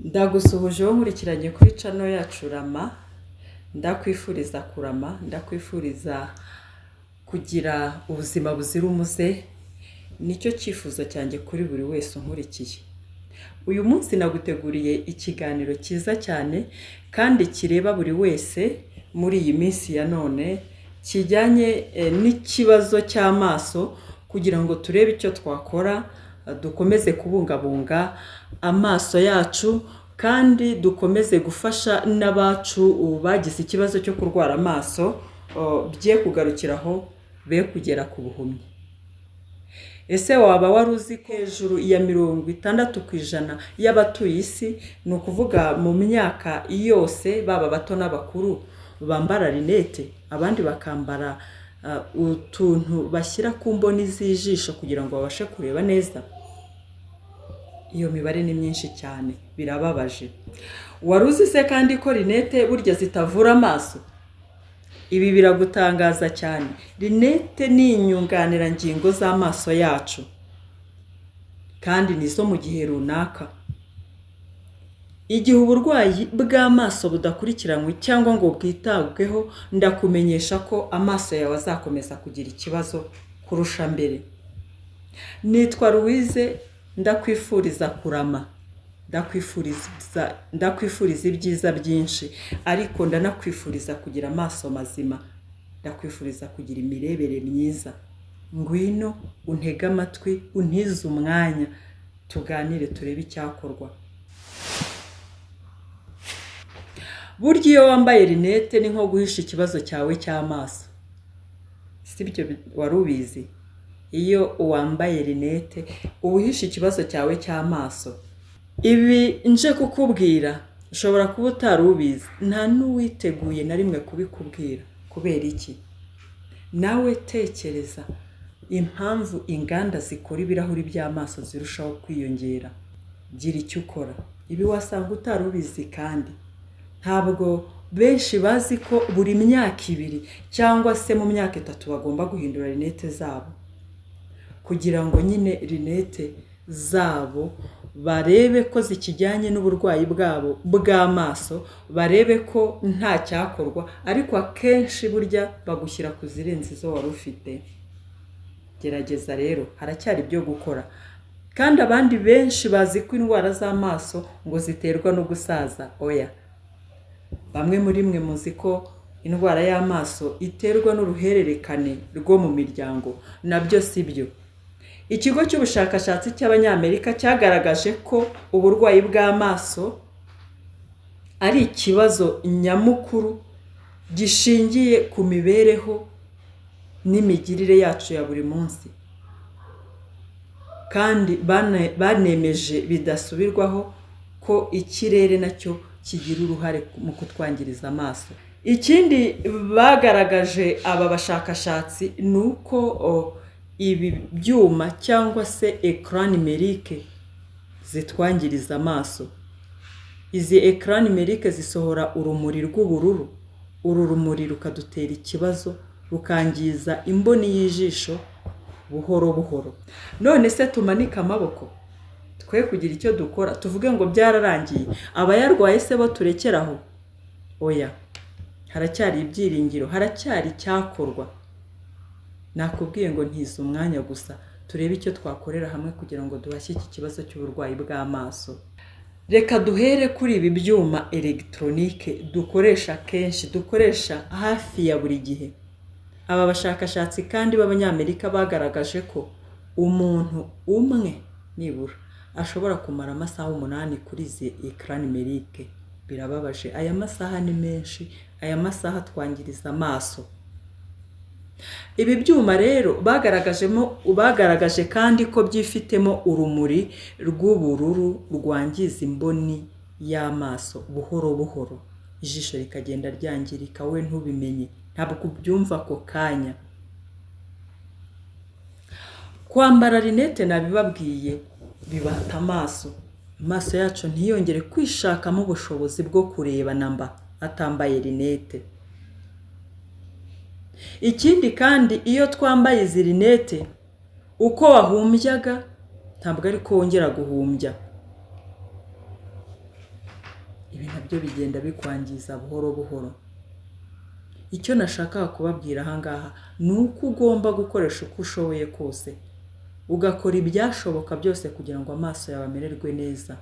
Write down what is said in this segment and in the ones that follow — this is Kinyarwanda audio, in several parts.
Ndagusuhuje wowe nkurikiranye kuri channel yacu Rama, ndakwifuriza kurama, ndakwifuriza kugira ubuzima buzira umuze, nicyo cyifuzo cyanjye kuri buri wese unkurikiye. Uyu munsi naguteguriye ikiganiro cyiza cyane kandi kireba buri wese muri iyi minsi ya none, kijyanye n'ikibazo cy'amaso kugira ngo turebe icyo twakora, dukomeze kubungabunga amaso yacu kandi dukomeze gufasha n'abacu bagize ikibazo cyo kurwara amaso bye kugarukiraho be kugera ku buhumyi. Ese waba wari uzi ko hejuru ya 60% y'abatuye isi, ni ukuvuga mu myaka yose baba bato n'abakuru, bambara rinete, abandi bakambara utuntu bashyira ku mboni z'ijisho kugira ngo babashe kureba neza? Iyo mibare ni myinshi cyane, birababaje. Wari uzi se kandi ko rinete burya zitavura amaso? Ibi biragutangaza cyane. Rinete ni inyunganirangingo z'amaso yacu, kandi nizo mu gihe runaka. Igihe uburwayi bw'amaso budakurikiranwe cyangwa ngo bwitabweho, ndakumenyesha ko amaso yawe azakomeza kugira ikibazo kurusha mbere. Nitwa Louise, ndakwifuriza kurama, ndakwifuriza ibyiza byinshi, ariko ndanakwifuriza kugira amaso mazima, ndakwifuriza kugira imirebere myiza. Ngwino untege amatwi, untize umwanya, tuganire turebe icyakorwa. Burya iyo wambaye rinete ni nko guhisha ikibazo cyawe cy'amaso. Sibyo wari ubizi? Iyo wambaye rinete uhisha ikibazo cyawe cy'amaso. Ibi nje kukubwira ushobora kuba utari ubizi, nta n'uwiteguye na rimwe kubikubwira. Kubera iki? Nawe tekereza impamvu inganda zikora ibirahuri by'amaso zirushaho kwiyongera. Gira icyo ukora. Ibi wasanga utari ubizi kandi ntabwo benshi bazi ko buri myaka 2 cyangwa se mu myaka 3 bagomba guhindura rinete zabo, kugira ngo nyine rinete zabo barebe ko zikijyanye n'uburwayi bwabo bw'amaso, barebe ko nta cyakorwa, ariko akenshi burya bagushyira ku zirenze izo wari ufite. Gerageza rero, haracyari byo gukora. Kandi abandi benshi bazi ko indwara z'amaso ngo ziterwa no gusaza. Oya, bamwe muri mwe muzi ko indwara y'amaso iterwa n'uruhererekane rwo mu miryango. Nabyo si byo. Ikigo cy'ubushakashatsi cy'Abanyamerika cyagaragaje ko uburwayi bw'amaso ari ikibazo nyamukuru gishingiye ku mibereho n'imigirire yacu ya buri munsi, kandi banemeje bidasubirwaho ko ikirere nacyo kigira uruhare mu kutwangiriza amaso. Ikindi bagaragaje aba bashakashatsi ni uko ibi byuma cyangwa se ecran numerique zitwangiriza amaso. Izi ecran numerique zisohora urumuri rw'ubururu. Uru rumuri rukadutera ikibazo, rukangiza imboni y'ijisho buhoro buhoro. None se tumanika amaboko twe kugira icyo dukora, tuvuge ngo byararangiye, abayarwaye se bo turekeraho? Oya, haracyari ibyiringiro, haracyari cyakorwa. Nakubwiye ngo ntize umwanya gusa, turebe icyo twakorera hamwe kugira ngo duhashye iki kibazo cy'uburwayi bw'amaso. Reka duhere kuri ibi byuma electronique dukoresha kenshi, dukoresha hafi ya buri gihe. Aba bashakashatsi kandi b'Abanyamerika bagaragaje ko umuntu umwe nibura ashobora kumara amasaha 8 kuri izi ecran numerique. Birababaje, aya masaha ni menshi, aya masaha twangiriza amaso. Ibi byuma rero bagaragaje kandi ko byifitemo urumuri rw'ubururu rwangiza imboni y'amaso buhoro buhoro, ijisho rikagenda ryangirika we ntubimenye, ntabwo ubyumva ako kanya. Kwambara rinete nabibabwiye bibata amaso. Amaso yacu ntiyongere kwishakamo ubushobozi bwo kureba namba atambaye rinete. Ikindi kandi iyo twambaye izi rinete, uko wahumbyaga ntabwo ari ko wongera guhumbya. ibi nabyo bigenda bikwangiza buhoro buhoro. Icyo nashakaga kubabwira ahangaha ni uko ugomba gukoresha uko ushoboye kose, ugakora ibyashoboka byose kugira ngo amaso yawe amererwe neza,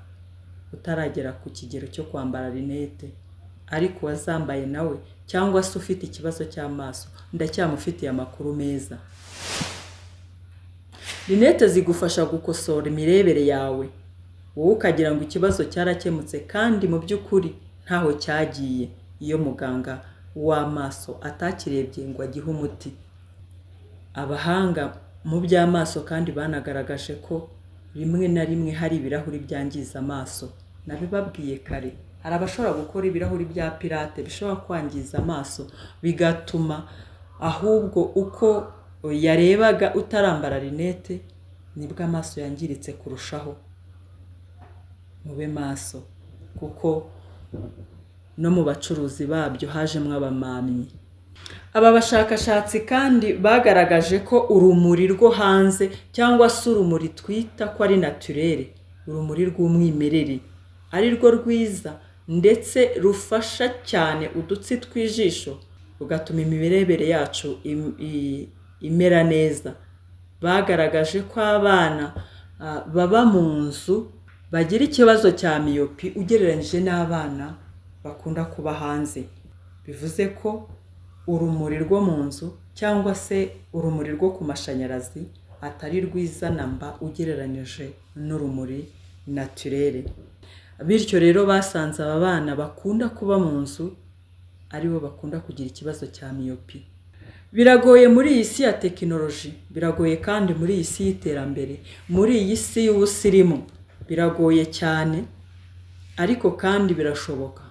utaragera ku kigero cyo kwambara rinete. Ariko wazambaye nawe cyangwa se ufite ikibazo cy'amaso, ndacyamufitiye amakuru meza. Rinete zigufasha gukosora imirebere yawe, wowe ukagira ngo ikibazo cyarakemutse kandi mu by'ukuri ntaho cyagiye iyo muganga w'amaso atakirebye ngo agihe umuti. Abahanga mu by'amaso kandi banagaragaje ko rimwe na rimwe hari ibirahuri byangiza amaso. Nabibabwiye kare, hari abashobora gukora ibirahuri bya pirate bishobora kwangiza amaso, bigatuma ahubwo uko yarebaga utarambara rinete nibwo amaso yangiritse kurushaho. Mube maso, kuko no mu bacuruzi babyo hajemwe abamamyi. Aba bashakashatsi kandi bagaragaje ko urumuri rwo hanze cyangwa se urumuri twita ko ari naturere, urumuri rw'umwimerere, ari rwo rwiza ndetse rufasha cyane udutsi tw'ijisho, rugatuma imirebere yacu imera neza. Bagaragaje ko abana baba mu nzu bagira ikibazo cya miyopi ugereranyije n'abana bakunda kuba hanze. Bivuze ko urumuri rwo mu nzu cyangwa se urumuri rwo ku mashanyarazi atari rwiza namba ugereranyije n'urumuri naturere. Bityo rero basanze aba bana bakunda kuba mu nzu aribo bakunda kugira ikibazo cya miyopi. Biragoye muri iyi si ya tekinoloji, biragoye kandi muri iyi si y'iterambere, muri iyi si y'ubusirimu biragoye cyane, ariko kandi birashoboka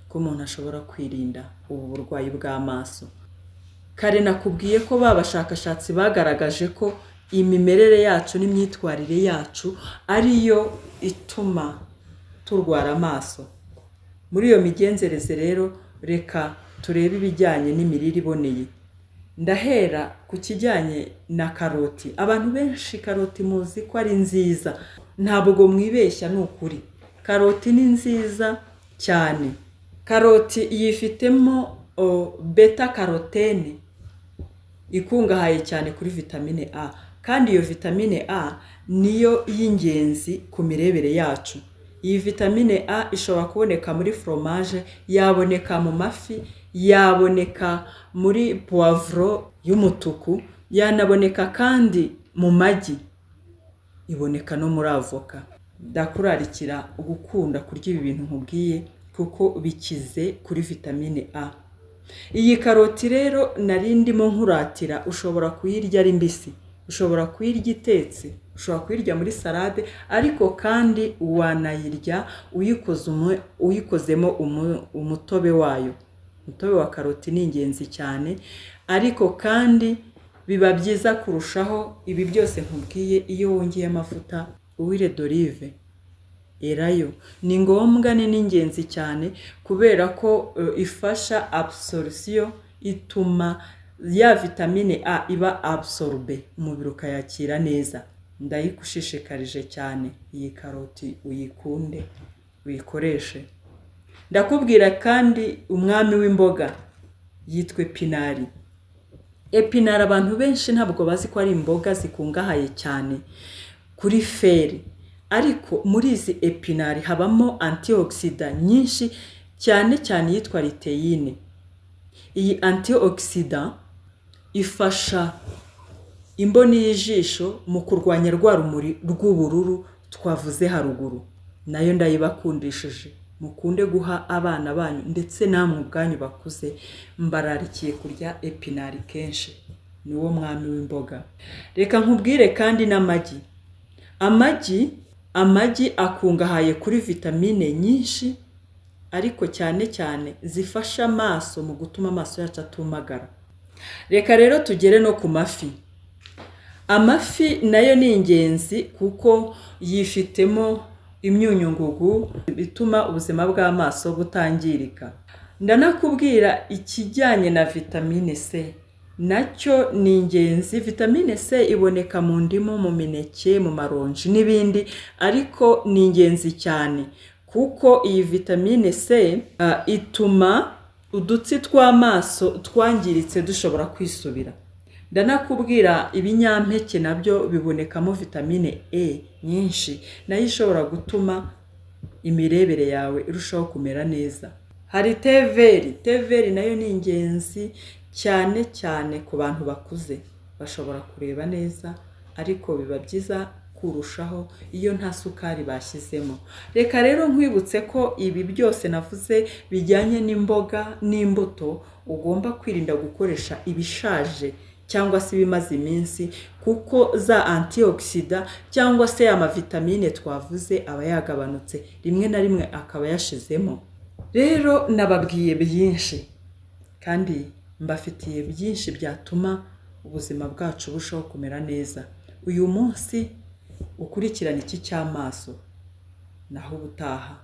ko umuntu ashobora kwirinda ubu burwayi bw'amaso. Kare nakubwiye ko babashakashatsi bagaragaje ko imimerere yacu n'imyitwarire yacu ariyo ituma turwara amaso. Muri iyo migenzereze rero reka turebe ibijyanye n'imirire iboneye. Ndahera ku kijyanye na karoti. Abantu benshi karoti muzi ko ari nziza, ntabwo mwibeshya ni ukuri. Karoti ni nziza cyane. Karoti yifitemo beta carotene ikungahaye cyane kuri vitamine A, kandi iyo vitamine A niyo y'ingenzi ku mirebere yacu. Iyi vitamine A ishobora kuboneka muri fromage, yaboneka mu mafi, yaboneka muri poivro y'umutuku, yanaboneka kandi mu magi, iboneka no muri avoka. Ndakurarikira gukunda kurya ibi bintu nkubwiye kuko bikize kuri vitamine A. Iyi karoti rero narindimo nkuratira, ushobora kuyirya ari mbisi, ushobora kuyirya itetse, ushobora kuyirya muri salade, ariko kandi wanayirya uyikozemo umutobe wayo. Umutobe wa karoti ni ingenzi cyane, ariko kandi biba byiza kurushaho ibi byose nkubwiye iyo wongeye amavuta huile d'olive. Erayo ni ngombwa, ni ingenzi cyane kubera ko ifasha absorption, ituma ya vitamine A iba absorbe, umubiri ukayakira neza. Ndayigushishikarije cyane iyi karoti uyikunde, uyikoreshe. Ndakubwira kandi umwami w'imboga yitwa epinari. Epinari abantu benshi ntabwo bazi ko ari imboga zikungahaye cyane kuri feri, ariko muri izi epinari habamo antioxidant nyinshi, cyane cyane yitwa luteine. Iyi antioxidant ifasha imboni y'ijisho mu kurwanya rwa rumuri rw'ubururu twavuze haruguru. Nayo ndayibakundishije, mukunde guha abana banyu ndetse namwe ubwanyu bakuze, mbararikiye kurya epinari kenshi. Niwo mwami w'imboga. Reka nkubwire kandi n'amagi. Amagi akungahaye kuri vitamine nyinshi, ariko cyane cyane zifasha amaso mu gutuma amaso yacu atumagara. Reka rero tugere no ku mafi. Amafi nayo ni ingenzi kuko yifitemo imyunyungugu bituma ubuzima bw'amaso butangirika. Ndanakubwira ikijyanye na vitamine C, nacyo ni ingenzi. Vitamine C iboneka mu ndimu, mu mineke, mu maronji n'ibindi, ariko ni ingenzi cyane kuko iyi vitamine C ituma udutsi tw'amaso twangiritse dushobora kwisubira. Ndanakubwira ibinyampeke nabyo bibonekamo vitamine E nyinshi, nayo ishobora gutuma imirebere yawe irushaho kumera neza. Hari teveri nayo ni ingenzi cyane cyane ku bantu bakuze, bashobora kureba neza ariko biba byiza kurushaho iyo nta sukari bashyizemo. Reka rero nkwibutse ko ibi byose navuze bijyanye n'imboga n'imbuto ugomba kwirinda gukoresha ibishaje cyangwa se ibimaze iminsi, kuko za antioxida cyangwa se amavitamine twavuze aba yagabanutse, rimwe na rimwe akaba yashizemo. Rero nababwiye byinshi kandi mbafitiye byinshi byatuma ubuzima bwacu bushaho kumera neza. Uyu munsi ukurikirana iki cy'amaso, naho ubutaha.